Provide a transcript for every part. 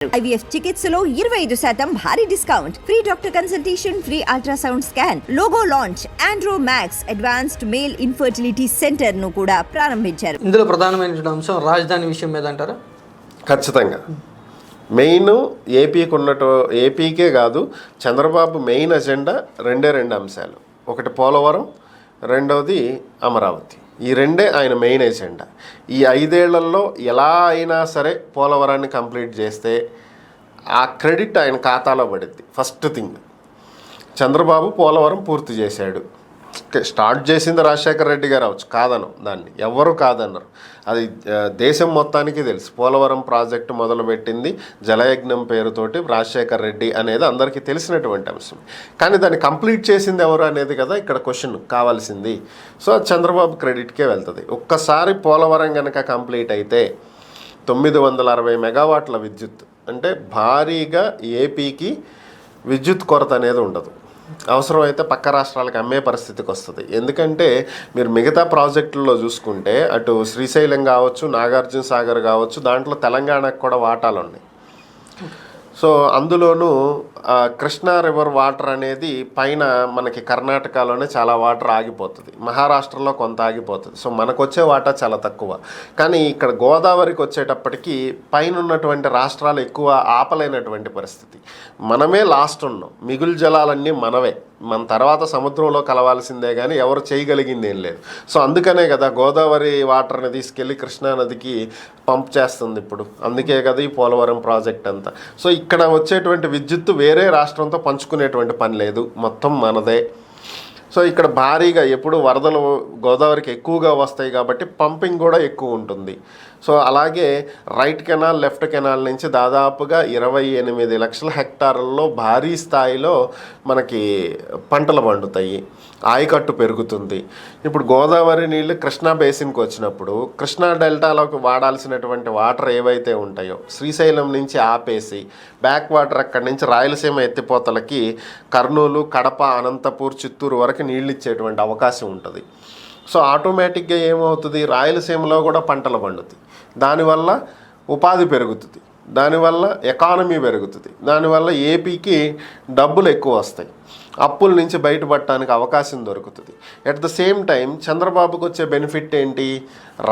IVF చికిత్సలో 25% భారీ discount, free doctor consultation, free ultrasound scan, logo launch, Andro max advanced male infertility centre ను కూడా ప్రారంభించారు. ఇందులో ప్రధానమైన అంశం రాజధాని విషయం మీద అంటారా? ఖచ్చితంగా మెయిన్ ఏపీకే కాదు, చంద్రబాబు మెయిన్ అజెండా రెండు అంశాలు. ఒకటి పోలవరం, రెండవది అమరావతి. ఈ రెండే ఆయన మెయిన్ ఎజెండా. ఈ 5 ఏళ్లలో ఎలా అయినా సరే పోలవరాన్ని కంప్లీట్ చేస్తే ఆ క్రెడిట్ ఆయన ఖాతాలో పడుద్ది. ఫస్ట్ థింగ్, చంద్రబాబు పోలవరం పూర్తి చేశాడు. స్టార్ట్ చేసింది రాజశేఖర రెడ్డి గారు అవచ్చు, కాదనం, దాన్ని ఎవరు కాదన్నారు. అది దేశం మొత్తానికి తెలుసు. పోలవరం ప్రాజెక్టు మొదలుపెట్టింది జలయజ్ఞం పేరుతోటి రాజశేఖర రెడ్డి అనేది అందరికీ తెలిసినటువంటి అంశం. కానీ దాన్ని కంప్లీట్ చేసింది ఎవరు అనేది కదా ఇక్కడ క్వశ్చన్ కావాల్సింది. సో చంద్రబాబు క్రెడిట్కే వెళ్తుంది. ఒక్కసారి పోలవరం కనుక కంప్లీట్ అయితే 960 మెగావాట్ల విద్యుత్, అంటే భారీగా ఏపీకి విద్యుత్ కొరత అనేది ఉండదు. అవసరమైతే పక్క రాష్ట్రాలకు అమ్మే పరిస్థితికి వస్తుంది. ఎందుకంటే మీరు మిగతా ప్రాజెక్టుల్లో చూసుకుంటే అటు శ్రీశైలం కావచ్చు, నాగార్జున సాగర్ కావచ్చు, దాంట్లో తెలంగాణకు కూడా వాటాలు ఉన్నాయి. సో అందులోనూ కృష్ణా రివర్ వాటర్ అనేది పైన మనకి కర్ణాటకలోనే చాలా వాటర్ ఆగిపోతుంది, మహారాష్ట్రలో కొంత ఆగిపోతుంది. సో మనకు వచ్చే వాటా చాలా తక్కువ. కానీ ఇక్కడ గోదావరికి వచ్చేటప్పటికి పైన ఉన్నటువంటి రాష్ట్రాలు ఎక్కువ ఆపలేనటువంటి పరిస్థితి. మనమే లాస్ట్ ఉన్నాం, మిగులు జలాలన్నీ మనవే. మన తర్వాత సముద్రంలో కలవాల్సిందే కానీ ఎవరు చేయగలిగింది ఏం లేదు. సో అందుకనే కదా గోదావరి వాటర్ని తీసుకెళ్ళి కృష్ణానదికి పంప్ చేస్తుంది ఇప్పుడు. అందుకే కదా ఈ పోలవరం ప్రాజెక్ట్ అంతా. సో ఇక్కడ వచ్చేటువంటి విద్యుత్తు వేరే రాష్ట్రంతో పంచుకునేటువంటి పని లేదు, మొత్తం మనదే. సో ఇక్కడ భారీగా ఎప్పుడు వరదలు గోదావరికి ఎక్కువగా వస్తాయి కాబట్టి పంపింగ్ కూడా ఎక్కువ ఉంటుంది. సో అలాగే రైట్ కెనాల్, లెఫ్ట్ కెనాల్ నుంచి దాదాపుగా 28 లక్షల హెక్టార్లలో భారీ స్థాయిలో మనకి పంటలు పండుతాయి, ఆయకట్టు పెరుగుతుంది. ఇప్పుడు గోదావరి నీళ్ళు కృష్ణా బేసిన్కి వచ్చినప్పుడు కృష్ణా డెల్టాలోకి వాడాల్సినటువంటి వాటర్ ఏవైతే ఉంటాయో శ్రీశైలం నుంచి ఆపేసి బ్యాక్ వాటర్ అక్కడి నుంచి రాయలసీమ ఎత్తిపోతలకి కర్నూలు, కడప, అనంతపూర్, చిత్తూరు వరకు నీళ్ళు ఇచ్చేటువంటి అవకాశం ఉంటుంది. సో ఆటోమేటిక్గా ఏమవుతుంది, రాయలసీమలో కూడా పంటలు పండుతాయి. దానివల్ల ఉపాధి పెరుగుతుంది, దానివల్ల ఎకానమీ పెరుగుతుంది, దానివల్ల ఏపీకి డబ్బులు ఎక్కువ వస్తాయి, అప్పుల నుంచి బయటపడటానికి అవకాశం దొరుకుతుంది. ఎట్ ద సేమ్ టైం చంద్రబాబుకు వచ్చే బెనిఫిట్ ఏంటి,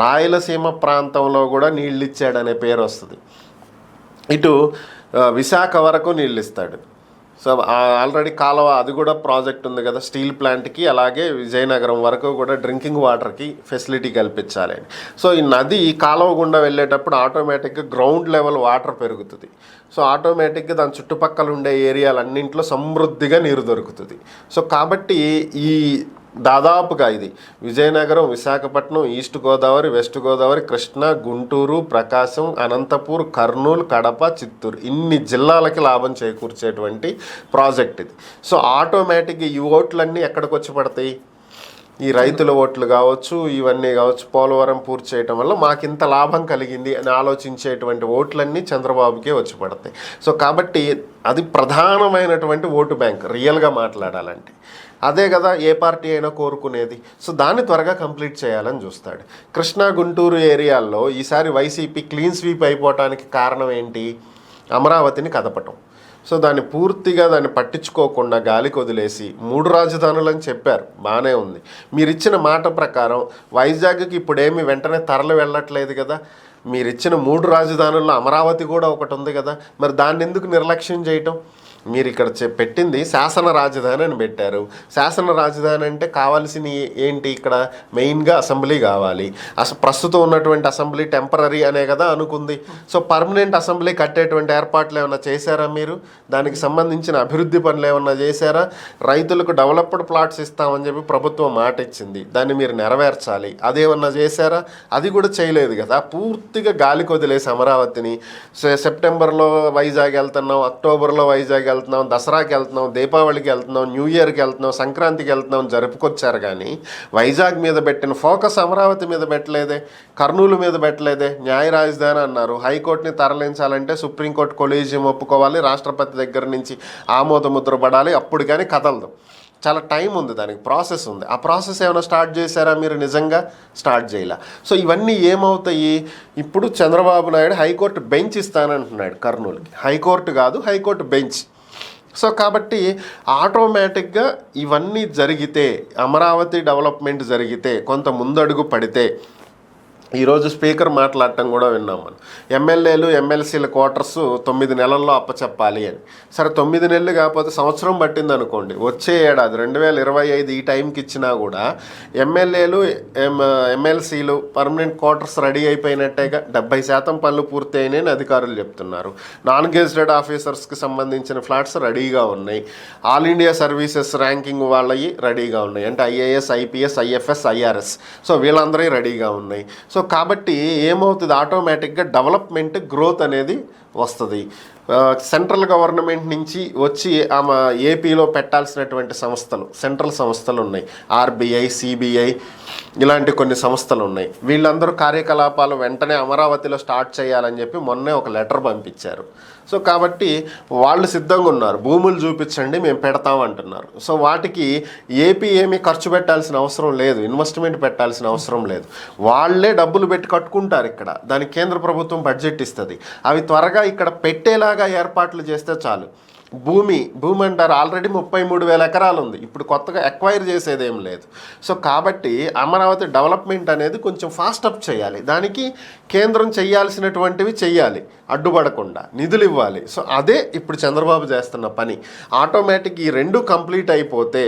రాయలసీమ ప్రాంతంలో కూడా నీళ్ళు ఇచ్చాడనే పేరు వస్తుంది. ఇటు విశాఖ వరకు నీళ్ళు ఇస్తాడు. సో ఆల్రెడీ కాలువ అది కూడా ప్రాజెక్ట్ ఉంది కదా స్టీల్ ప్లాంట్కి, అలాగే విజయనగరం వరకు కూడా డ్రింకింగ్ వాటర్కి ఫెసిలిటీ కల్పించాలి అని. సో ఈ నది కాలువ గుండా వెళ్ళేటప్పుడు ఆటోమేటిక్గా గ్రౌండ్ లెవెల్ వాటర్ పెరుగుతుంది. సో ఆటోమేటిక్గా దాని చుట్టుపక్కల ఉండే ఏరియాలన్నింటిలో సమృద్ధిగా నీరు దొరుకుతుంది. సో కాబట్టి ఈ దాదాపుగా ఇది విజయనగరం, విశాఖపట్నం, ఈస్ట్ గోదావరి, వెస్ట్ గోదావరి, కృష్ణా, గుంటూరు, ప్రకాశం, అనంతపూర్, కర్నూలు, కడప, చిత్తూరు, ఇన్ని జిల్లాలకి లాభం చేకూర్చేటువంటి ప్రాజెక్ట్ ఇది. సో ఆటోమేటిక్గా ఈ ఓట్లన్నీ ఎక్కడికి వచ్చి పడతాయి, ఈ రైతుల ఓట్లు కావచ్చు, ఇవన్నీ కావచ్చు, పోలవరం పూర్తి చేయటం వల్ల మాకు ఇంత లాభం కలిగింది అని ఆలోచించేటువంటి ఓట్లన్నీ చంద్రబాబుకే వచ్చి పడతాయి. సో కాబట్టి అది ప్రధానమైనటువంటి ఓటు బ్యాంక్ రియల్గా మాట్లాడాలంటే. అదే కదా ఏ పార్టీ అయినా కోరుకునేది. సో దాన్ని త్వరగా కంప్లీట్ చేయాలని చూస్తాడు. కృష్ణా, గుంటూరు ఏరియాల్లో ఈసారి వైసీపీ క్లీన్ స్వీప్ అయిపోవటానికి కారణం ఏంటి, అమరావతిని కదపటం. సో దాన్ని పట్టించుకోకుండా గాలికి వదిలేసి 3 రాజధానులని చెప్పారు, బాగానే ఉంది. మీరు ఇచ్చిన మాట ప్రకారం వైజాగ్కి ఇప్పుడేమి వెంటనే తరలి వెళ్ళట్లేదు కదా. మీరు ఇచ్చిన 3 రాజధానుల్లో అమరావతి కూడా ఒకటి ఉంది కదా, మరి దాన్ని ఎందుకు నిర్లక్ష్యం చేయటం? మీరు ఇక్కడ పెట్టింది శాసన రాజధాని అని పెట్టారు. శాసన రాజధాని అంటే కావాల్సిన ఏంటి, ఇక్కడ మెయిన్గా అసెంబ్లీ కావాలి. ప్రస్తుతం ఉన్నటువంటి అసెంబ్లీ టెంపరీ అనే కదా అనుకుంది. సో పర్మనెంట్ అసెంబ్లీ కట్టేటువంటి ఏర్పాట్లు ఏమన్నా చేశారా మీరు? దానికి సంబంధించిన అభివృద్ధి పనులు ఏమన్నా చేశారా? రైతులకు డెవలప్డ్ ప్లాట్స్ ఇస్తామని చెప్పి ప్రభుత్వం మాట ఇచ్చింది, దాన్ని మీరు నెరవేర్చాలి. అదేమన్నా చేశారా? అది కూడా చేయలేదు కదా. పూర్తిగా గాలికి వదిలేసి అమరావతిని సెప్టెంబర్లో వైజాగ్ వెళ్తున్నాం, అక్టోబర్లో వైజాగ్ వెళ్తున్నాం, దసరాకి వెళ్తున్నాం, దీపావళికి వెళ్తున్నాం, న్యూ ఇయర్కి వెళ్తున్నాం, సంక్రాంతికి వెళ్తున్నాం జరుపుకొచ్చారు. కానీ వైజాగ్ మీద పెట్టిన ఫోకస్ అమరావతి మీద పెట్టలేదే, కర్నూలు మీద పెట్టలేదే. న్యాయ రాజధాని అన్నారు, హైకోర్టుని తరలించాలంటే సుప్రీంకోర్టు కొలీజియం ఒప్పుకోవాలి, రాష్ట్రపతి దగ్గర నుంచి ఆమోద ముద్ర పడాలి, అప్పుడు కానీ కదలదు. చాలా టైం ఉంది, దానికి ప్రాసెస్ ఉంది. ఆ ప్రాసెస్ ఏమైనా స్టార్ట్ చేశారా మీరు? నిజంగా స్టార్ట్ చేయాల. సో ఇవన్నీ ఏమవుతాయి? ఇప్పుడు చంద్రబాబు నాయుడు హైకోర్టు బెంచ్ ఇస్తానంటున్నాడు కర్నూలుకి. హైకోర్టు కాదు, హైకోర్టు బెంచ్. సో కాబట్టి ఆటోమేటిక్గా ఇవన్నీ జరిగితే, అమరావతి డెవలప్మెంట్ జరిగితే, కొంత ముందడుగు పడితే, ఈరోజు స్పీకర్ మాట్లాడటం కూడా విన్నాం మనం. ఎమ్మెల్యేలు ఎమ్మెల్సీల క్వార్టర్స్ 9 నెలల్లో అప్పచెప్పాలి అని. సరే 9 నెలలు కాకపోతే సంవత్సరం పట్టింది అనుకోండి, వచ్చే ఏడాది 2025 ఈ టైంకి ఇచ్చినా కూడా ఎమ్మెల్యేలు ఎమ్మెల్సీలు పర్మనెంట్ క్వార్టర్స్ రెడీ అయిపోయినట్టేగా. 70% పనులు పూర్తి అయినాయని అధికారులు చెప్తున్నారు. నాన్ గెజిటెడ్ ఆఫీసర్స్కి సంబంధించిన ఫ్లాట్స్ రెడీగా ఉన్నాయి. ఆల్ ఇండియా సర్వీసెస్ ర్యాంకింగ్ వాళ్ళవి రెడీగా ఉన్నాయి. అంటే IAS, IPS, IFS, IRS. So వీళ్ళందరూ రెడీగా ఉన్నాయి. సో కాబట్టి ఏమవుతుంది? ఆటోమేటిక్గా డెవలప్మెంట్, గ్రోత్ అనేది వస్తుంది. సెంట్రల్ గవర్నమెంట్ నుంచి వచ్చి ఆమె ఏపీలో పెట్టాల్సినటువంటి సంస్థలు, సెంట్రల్ సంస్థలు ఉన్నాయి. ఆర్బీఐ, సిబిఐ ఇలాంటి కొన్ని సంస్థలు ఉన్నాయి. వీళ్ళందరూ కార్యకలాపాలు వెంటనే అమరావతిలో స్టార్ట్ చేయాలని చెప్పి మొన్నే ఒక లెటర్ పంపించారు. సో కాబట్టి వాళ్ళు సిద్ధంగా ఉన్నారు. భూములు చూపించండి, మేము పెడతామంటున్నారు. సో వాటికి ఏపీ ఏమీ ఖర్చు పెట్టాల్సిన అవసరం లేదు, ఇన్వెస్ట్మెంట్ పెట్టాల్సిన అవసరం లేదు. వాళ్ళే డబ్బులు పెట్టి కట్టుకుంటారు ఇక్కడ. దానికి కేంద్ర ప్రభుత్వం బడ్జెట్ ఇస్తుంది. అవి త్వరగా ఇక్కడ పెట్టేలాగా ఏర్పాట్లు చేస్తే చాలు. భూమి అంటారు, ఆల్రెడీ 33,000 ఎకరాలు ఉంది. ఇప్పుడు కొత్తగా ఎక్వైర్ చేసేది ఏం లేదు. సో కాబట్టి అమరావతి డెవలప్మెంట్ అనేది కొంచెం ఫాస్ట్ అప్ చేయాలి. దానికి కేంద్రం చేయాల్సినటువంటివి చెయ్యాలి, అడ్డుపడకుండా నిధులు ఇవ్వాలి. సో అదే ఇప్పుడు చంద్రబాబు చేస్తున్న పని. ఆటోమేటిక్ ఈ రెండు కంప్లీట్ అయిపోతే,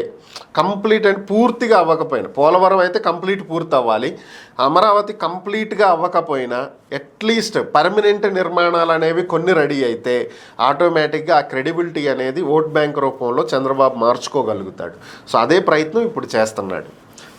కంప్లీట్ అంటే పూర్తిగా అవ్వకపోయినా, పోలవరం అయితే కంప్లీట్ పూర్తి అవ్వాలి. అమరావతి కంప్లీట్గా అవ్వకపోయినా అట్లీస్ట్ పర్మనెంట్ నిర్మాణాలు అనేవి కొన్ని రెడీ అయితే ఆటోమేటిక్గా ఆ క్రెడిబిలిటీ అనేది ఓట్ బ్యాంక్ రూపంలో చంద్రబాబు మార్చుకోగలుగుతాడు. సో అదే ప్రయత్నం ఇప్పుడు చేస్తున్నాడు.